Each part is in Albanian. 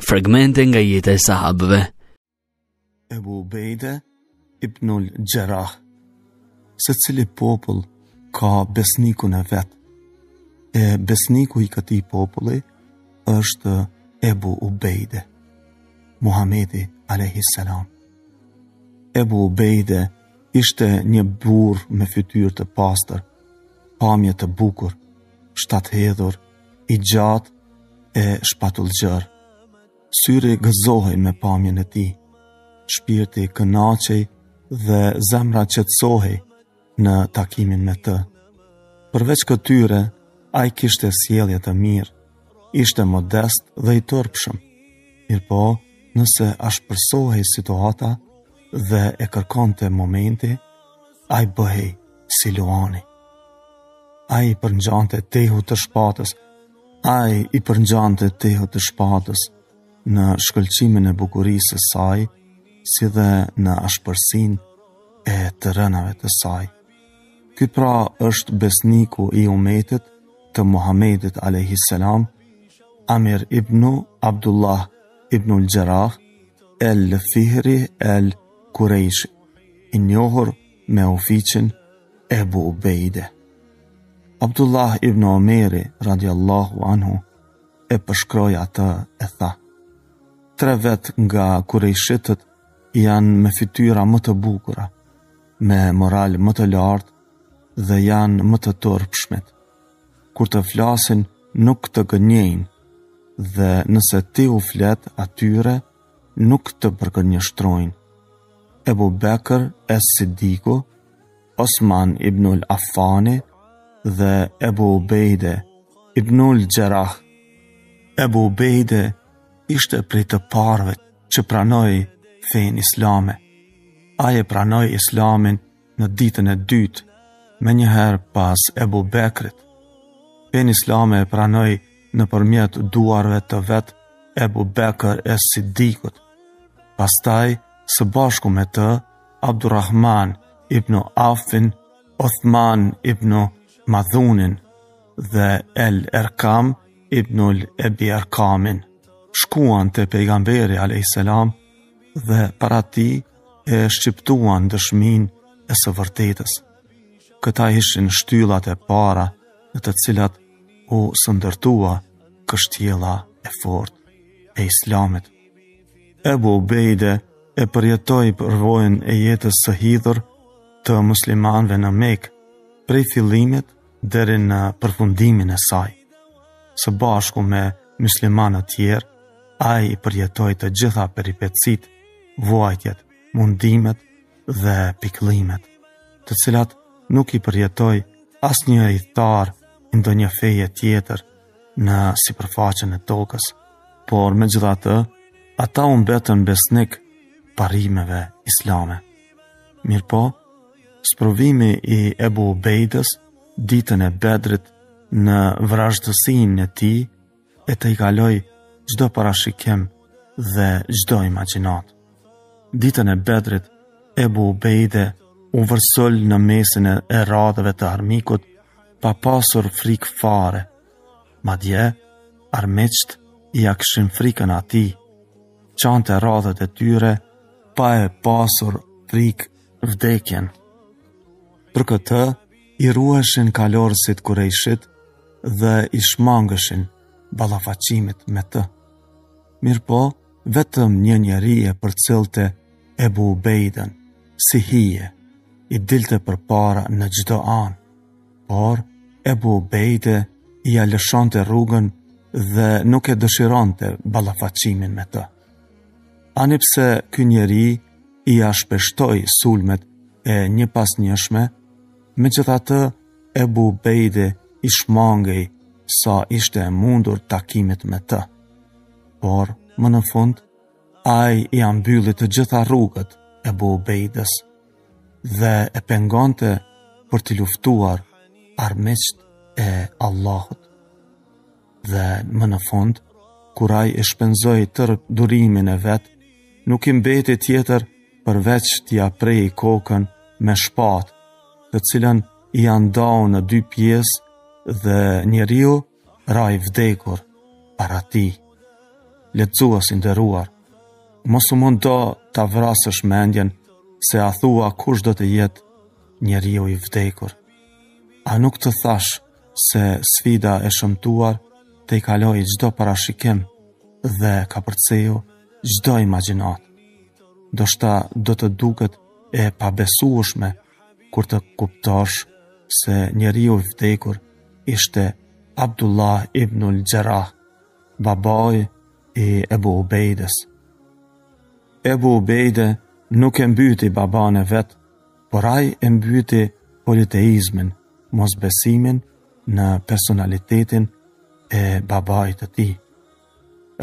fragmente nga jeta e sahabëve. Ebu Ubejde ibnul Gjerah. Se cili popull ka besnikun e vet. E besniku i këtij populli është Ebu Ubejde, Muhamedi a.s. Ebu Ubejde ishte një burr me fytyrë të pastër, pamje të bukur, shtathedhur, i gjatë e shpatullgjër. Syri gëzohej me pamjen e tij, shpirti kënaqej dhe zemra qetësohej në takimin me të. Përveç këtyre, ai kishte sjellje të mirë, ishte modest dhe i turpshëm. Mirëpo, nëse ashpërsohej situata dhe e kërkonte momenti, ai bëhej si luani. Ai i përngjante tehu të shpatës në shkëlqimin e bukurisë së saj, si dhe në ashpërsinë e të rënave të saj. Ky pra është besniku i umetit të Muhamedit a.s. Amir ibn Abdullah ibnul Gjerah el-Fihri el-Kurejshi, i njohur me ofiqin Ebu Ubejde. Abdullah ibn Omeri radiallahu anhu e përshkroi atë e tha: 3 vet nga kurejshitët janë me fytyra më të bukura, me moral më të lartë dhe janë më të turpshmet. Kur të flasin nuk të gënjejnë dhe nëse ti u flet atyre nuk të përgënjështrojnë. Ebu Bekër es-Siddiku, Osman ibnul Affani dhe Ebu Ubejde ibnul Gjerah. Ebu Ubejde ishte prej të parëve që pranoi fenë islame. Ai e pranoi islamin në ditën e dytë, menjëherë pas Ebu Bekrit. Fenë islame e pranoi nëpërmjet duarve të vet Ebu Bekër es-Siddikut. Pastaj, së bashku me të, Abdurrahman ibn Aufin, Uthman ibn Madhunin dhe El-Erkam ibnul Ebi Erkamin shkuan te pejgamberi a.s. dhe para tij e shqiptuan dëshminë e së vërtetës. Këta ishin shtyllat e para në të cilat u sëndërtua kështjella e fortë e islamit. Ebu Ubejde e përjetoi përvojën e jetës së hidhur të muslimanëve në Mekë, prej fillimit deri në përfundimin e saj. Së bashku me muslimanët tjerë, ai i përjetoi të gjitha peripecitë, vuajtjet, mundimet dhe pikëllimet, të cilat nuk i përjetoi asnjë idhtar i ndonjë feje tjetër në sipërfaqen e tokës, por megjithatë, ata u mbetën besnik parimeve islame. Mirëpo, sprovimi i Ebu Ubejdes ditën e Bedrit në vrazhdësinë e tij e të i kaloi çdo parashikim dhe çdo imagjinat. Ditën e Bedrit, Ebu Ubejde u vërsol në mesin e radhëve të armikut pa pasur frikë fare. Madje, armiqt ja kishin frikën atij, qante radhët e tyre pa e pasur frikë vdekjen. Për këtë, i ruheshin kalorësit kurejshit dhe i shmangëshin ballafaqimit me të. Mirëpo, vetëm një njeri e përcillte Ebu Ubejden, si hije, i dilte përpara në çdo anë, por Ebu Ubejde i lëshonte rrugën dhe nuk e dëshironte ballafaqimin me të. Ani pse ky njeri i shpeshtoi sulmet e një pas njëshme, megjithatë Ebu Ubejde i shmangej sa ishte e mundur takimit me të. Por, më në fund, ai i ambylli të gjitha rrugët Ebu Ubejdes dhe e pengonte për t'i luftuar armiqt e Allahut. Dhe më në fund, kur ai e shpenzoi tërë durimin e vet, nuk i mbeti tjetër përveç t'ia prej kokën me shpatë, të cilën i ndau në 2 pjesë dhe njeriu ra i vdekur para tij. lexues i nderuar, mos u mundo ta vrasësh mendjen se a thua kush do të jetë njeriu i vdekur. A nuk të thash se sfida e shëmtuar të i kaloj çdo parashikim dhe ka përceju çdo imagjinat. Do shta do të duket e pabesueshme kur të kuptosh se njeriu i vdekur ishte Abdullah ibnul Gjerah, babai i Ebu Ubejdes. Ebu Ubejde nuk e mbyti baban e vet, por ai e mbyti politeizmin, mosbesimin në personalitetin e babait të tij.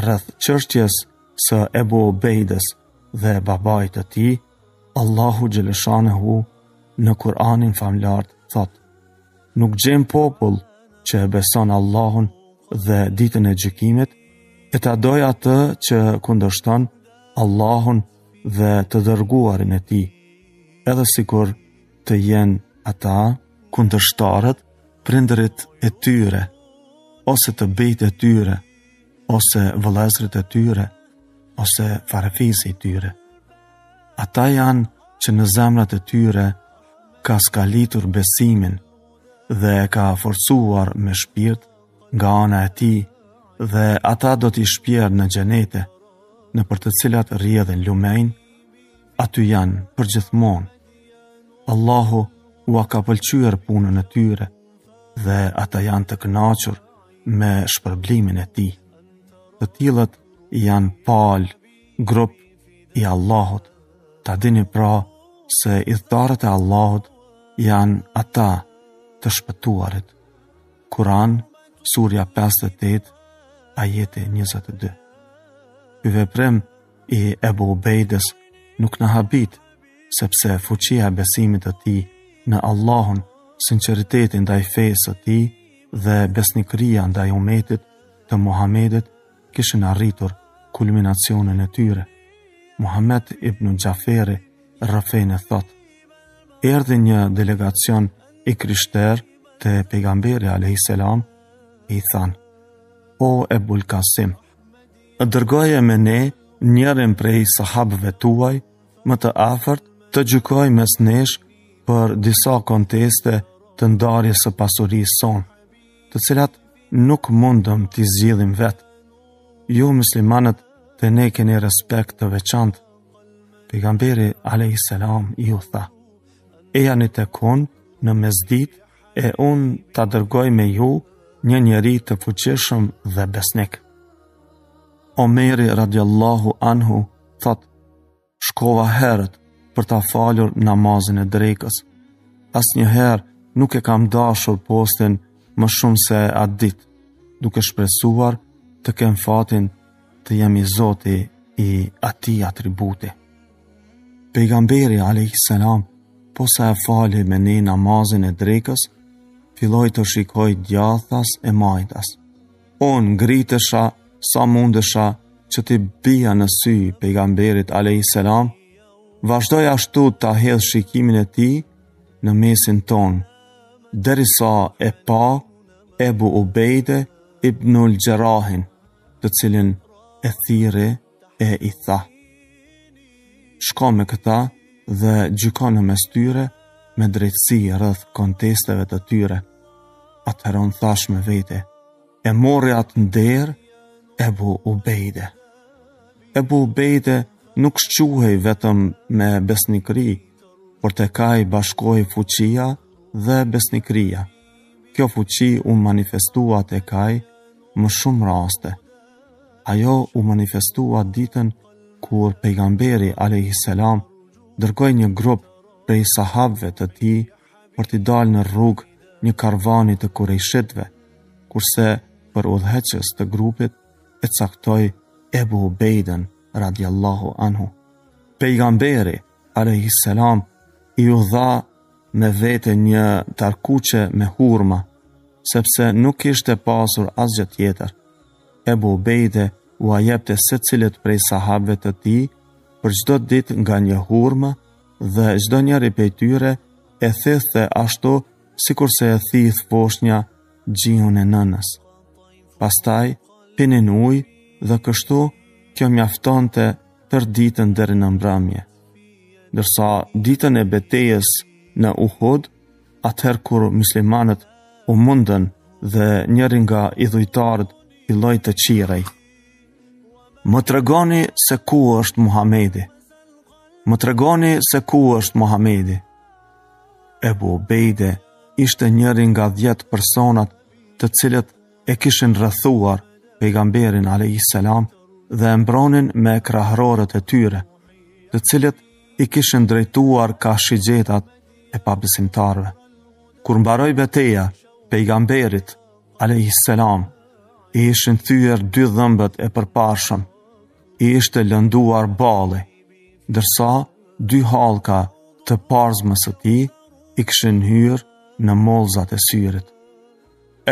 Rreth çështjes së Ebu Ubejdes dhe babait të tij, Allahu xhaleshanehu në Kur'anin famlar thot: Nuk gjem popull që e beson Allahun dhe ditën e gjykimit e ta doj atë që kundërshton Allahun dhe të dërguarin e tij, edhe sikur të jenë ata kundërshtarët, prindërit e tyre, ose të bijtë e tyre, ose vëllezërit e tyre, ose farefisi e tyre. Ata janë që në zemrat e tyre ka skalitur besimin dhe ka forcuar me shpirt nga ana e tij, dhe ata do t'i shpjerë në xhenete, në për të cilat rrjedhin lumejnë, aty janë përgjithmonë. Allahu ua ka pëlqyer punën e tyre dhe ata janë të kënaqur me shpërblimin e tij. Të tillët janë palë, grup i Allahut. Ta dini pra se idhtarët e Allahut janë ata të shpëtuarit. Kur'an, surja 58, ajeti 22. Ky veprim i Ebu Ubejdes nuk na habit, sepse fuqia e besimit të tij në Allahun, sinqeriteti ndaj fesë së tij dhe besnikëria ndaj umetit të Muhamedit kishin arritur kulminacionin e tyre. Muhammed ibn Gjaferi Rafejnë thot: erdhi një delegacion i krishterë te pejgamberi a.s. i than: O Ebul Kasim, dërgoje me ne njërin prej sahabëve tuaj më të afërt të gjykoj mes nesh për disa konteste të ndarjes së pasurisë sonë, të cilat nuk mundëm t'i zgjidhim vetë. Ju muslimanët të ne keni respekt të veçantë. Pejgamberi a.s. ju tha: e janë të kun në mesdit e unë ta dërgoj me ju një njeri të fuqishëm dhe besnik. Omeri radiallahu anhu thot: shkova herët për ta falur namazin e drekës. Asnjëherë nuk e kam dashur postin më shumë se atë ditë, duke shpresuar të kem fatin të jam i Zoti i atij atributi. Pejgamberi a.s. posa e fali me ne namazin e drekës, filloi të shikoj djathtas e majtas. Unë ngritesha sa mundesha që t'i bija në sy pejgamberit a.s. Vazhdoj ashtu ta hedh shikimin e tij në mesin ton, derisa e pa Ebu Ubejde ibnul Gjerahin, të cilin e thirrë e i tha: shko me këta dhe gjyko në mes tyre me drejtësi rreth kontesteve të tyre. Atëherë thash me vete: e mori atë nder Ebu Ubejde. Ebu Ubejde nuk shquhej vetëm me besnikëri, por tek ai bashkoi fuqia dhe besnikëria. Kjo fuqi u manifestua tek ai më shumë raste. Ajo u manifestua ditën kur pejgamberi a.s. dërgoi një grup prej sahabëve të tij për t'i dalë në rrugë një karvani të Kurejshitëve, kurse për udhëheqës të grupit e caktoi Ebu Ubejden radiallahu anhu. Pejgamberi a.s. i u dha me vete një tarkuqe me hurma, sepse nuk kishte pasur asgjë tjetër. Ebu Ubejde u jepte secilit prej sahabëve të tij për çdo ditë nga një hurmë, dhe çdo njeri prej tyre e thithte ashtu sikur se e thith poshnja gjihun e nënës. Pastaj pinin ujë dhe kështu kjo mjaftonte tër ditën deri në mbrëmje. Ndërsa ditën e betejës në Uhud, atëherë kur muslimanët u mundën dhe njëri nga idhujtarët filloi të qirej: "Më tregoni se ku është Muhamedi? Më tregoni se ku është Muhamedi?" Ebu Ubejde ishte njëri nga 10 personat të cilët e kishin rrethuar pejgamberin a.s. dhe e mbronin me krahërorët e tyre, të cilët i kishin drejtuar ka shigjetat e pabesimtarve. Kur mbaroi beteja, pejgamberit a.s. i ishin thyer 2 dhëmbët e përparshëm, i ishte lënduar balli, ndërsa 2 hallka të parzmës së tij i kishin hyrë në mollzat e syrit.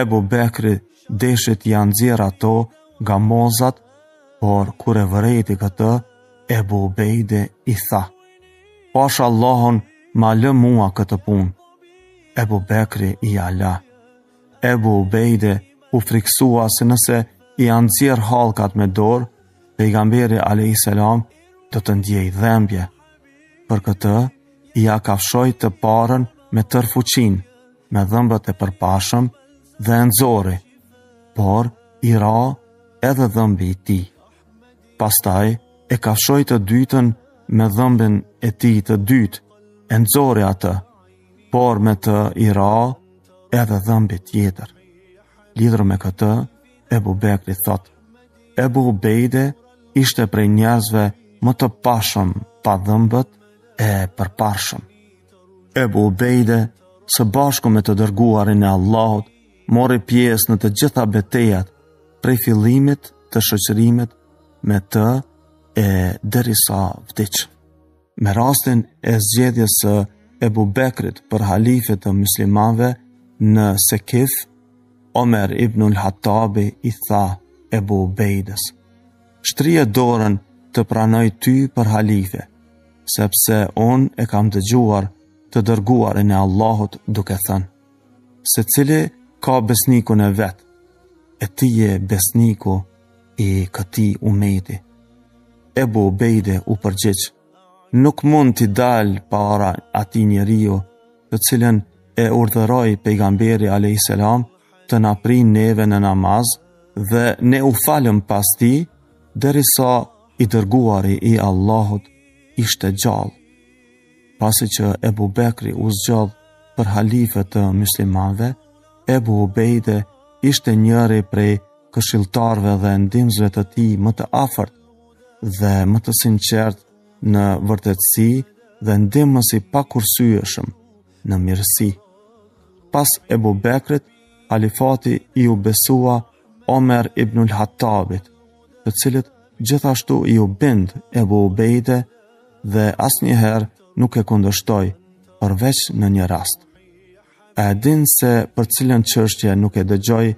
Ebu Bekri deshit janë nxjerr ato nga mollzat, por kur e vërejti këtë, Ebu Ubejde i tha: "Pash Allahun, ma lë mua këtë punë." Ebu Bekri i ala. Ebu Ubejde u friksua se nëse i nxjerr hallkat me dorë, pejgamberi a.s. do të ndjej dhembje. Për këtë, i ja kafshoi të parën me tër fuqinë, me dhëmbët e përpashëm dhe e nxori, por i ra edhe dhëmbi i tij. Pastaj e kafshoi të dytën me dhëmbin e tij të dytë, e nxori atë, por me të i ra edhe dhëmbi tjetër. Lidhur me këtë, Ebu Bekri thot: Ebu Ubejde ishte prej njerëzve më të pashëm pa dhëmbët e përparshëm. Ebu Ubejde, së bashku me të dërguarin e Allahut, mori pjesë në të gjitha betejat, prej fillimit të shoqërimit me të e derisa vdiq. Me rastin e zgjedhjes së Ebu Bekrit për halife të muslimanëve në Sekif, Omer ibnul Hatabi i tha Ebu Ubejdes: "Shtrije dorën të pranoj ty për halife, sepse unë e kam dëgjuar të dërguarin e Allahut duke thënë: secili ka besnikun e vet, e ti je besniku i këtij umeti." Ebu Ubejde u përgjigj: "Nuk mund t'i dal para atij njeriu, të cilën e urdhëroi pejgamberi a.s. të na prin neve në namaz dhe ne u falëm pas tij, derisa i dërguari i Allahut ishte gjallë." Pasi që Ebu Bekri u zgjodh për halife të muslimanëve, Ebu Ubejde ishte njëri prej këshilltarëve dhe ndihmësve të tij më të afërt dhe më të sinqert në vërtetësi dhe ndihmës i pakursyeshëm në mirësi. Pas Ebu Bekrit, halifati i u besua Omer ibnul Hatabit, të cilët gjithashtu i u bind Ebu Ubejde dhe asnjëherë nuk e kundërshtoi, përveç në një rast. A e din se për cilën çështje nuk e dëgjoi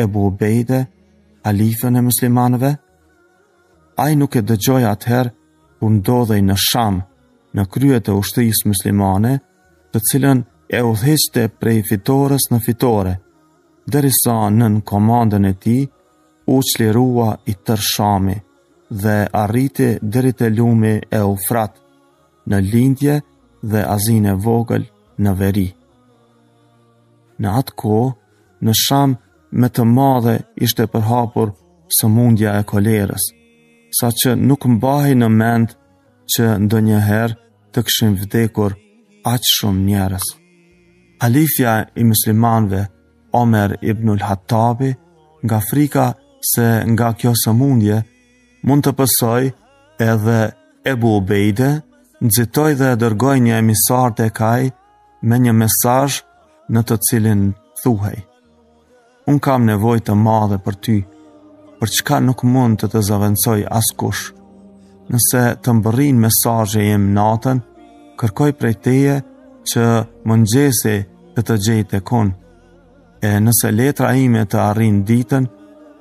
Ebu Ubejde, halifën e muslimanëve? Ai nuk e dëgjoi atëherë kur ndodhej në Sham, në krye të ushtrisë muslimane, të cilën e udhëhiqte prej fitores në fitore, derisa nën komandën e tij u çlirua i tërë Shami dhe arriti deri te lumi e Eufrat, në lindje dhe Azinë e vogël në veri. Në atë kohë, në Sham me të madhe ishte përhapur sëmundja e kolerës, sa që nuk mbahej në mend që ndonjëherë të kishin vdekur aq shumë njerëz. Halifja i muslimanëve, Omer ibnul Hatabi, nga frika se nga kjo sëmundje mund të pësoj edhe Ebu Ubejde, nxitoi dhe dërgoi një emisar tek ai me një mesazh në të cilin thuhej: "Unë kam nevojë të madhe për ty, për çka nuk mund të zëvendësoj askush. Nëse të mbërrin mesazhi im natën, kërkoj prej teje që mëngjesi të gjej tek unë. E nëse letra ime të arrin ditën,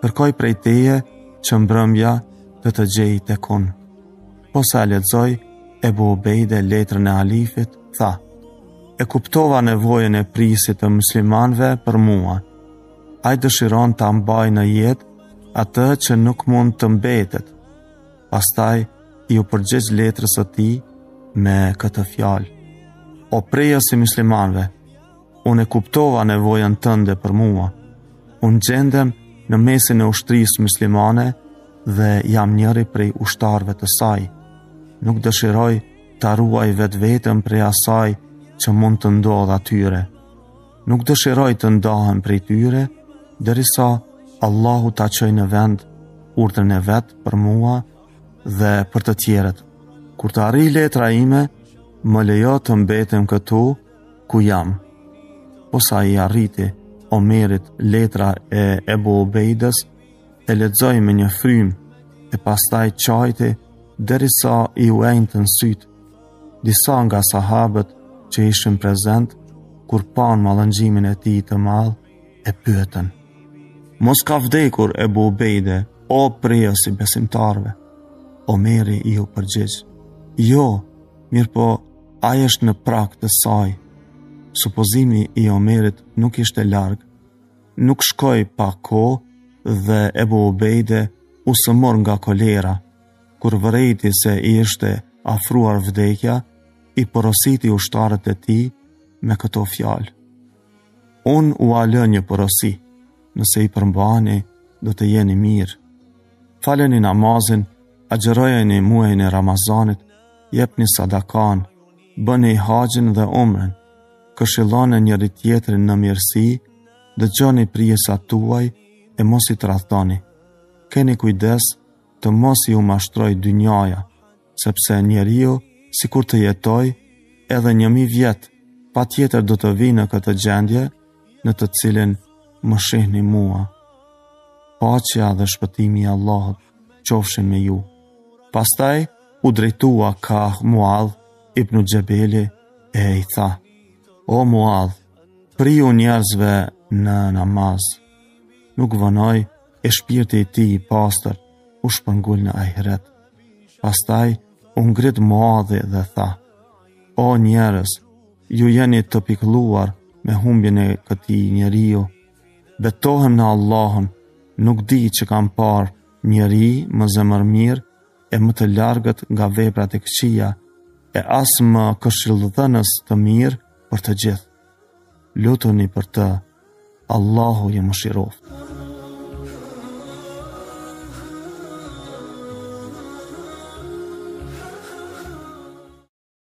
kërkoj prej teje që mbrëmja të gjej tek unë." Po sa lexoj Ebu Ubejde letrën e halifit, tha: "E kuptova nevojën e prisit të muslimanëve për mua. Ai dëshiron ta mbaj në jetë atë që nuk mund të mbetet. Pastaj i u përgjigj letrës së tij me këtë fjalë: O prejës i muslimanëve, unë e kuptova nevojën tënde për mua. Unë gjendem në mesin e ushtrisë muslimane dhe jam njëri prej ushtarëve të saj. Nuk dëshiroj ta ruaj vetëm prej asaj që mund të ndodhë atyre. Nuk dëshiroj të ndahem prej tyre, derisa Allahu ta çojë në vend urdhrin e vet për mua dhe për të tjerët. Kur të arrijë letra ime, më lejo të mbetem këtu ku jam. Posa i arriti Omerit letra e Ebu Ubejdës, e lexoi me një frymë e pastaj çajti derisa i u enjtën sytë. Disa nga sahabët që ishin prezent kur pan mallëngjimin e tij të madh e pyetën: Mos ka vdekur Ebu Ubejde, o prejës i besimtarve? Omeri i u përgjigj: Jo, mirë po ai është në prag të saj. Supozimi i Omerit nuk ishte larg. Nuk shkoi pa kohë dhe Ebu Ubejde u sëmor nga kolera. Kur vërejti se i ishte afruar vdekja, i porositi ushtarët e tij me këto fjalë: Unë u lë një porosi, nëse i përmbani, do të jeni mirë. Faleni namazin, agjërojeni muajin e Ramazanit, jepni sadakan, bëni haxhin dhe umren, këshilloni njëri tjetrin në mirësi, dëgjoni prijesat tuaj e mos i tradhtoni. Keni kujdes të mos i u mashtroj dynjaja, sepse njeriu, sikur të jetoj edhe 1000 vjet, patjetër do të vi në këtë gjendje në të cilin më shihni mua. Paqja dhe shpëtimi i Allahut qofshin me ju. Pastaj u drejtua ka Muadh ibn Xhebeli e i tha: O Muadh, priu njerëzve në namaz. Nuk vonoj e shpirti i tij i pastër u shpërngul në ahiret. Pastaj u ngrit Muadhi dhe tha: O njerëz, ju jeni të pikëlluar me humbjen e këtij njeriu. Betohem në Allahun, nuk di që kam parë njeri më zemërmirë e më të largët nga veprat e këqija, e as më këshillëdhënës të mirë për të gjithë. Lutuni për të, Allahu ju mëshiroft.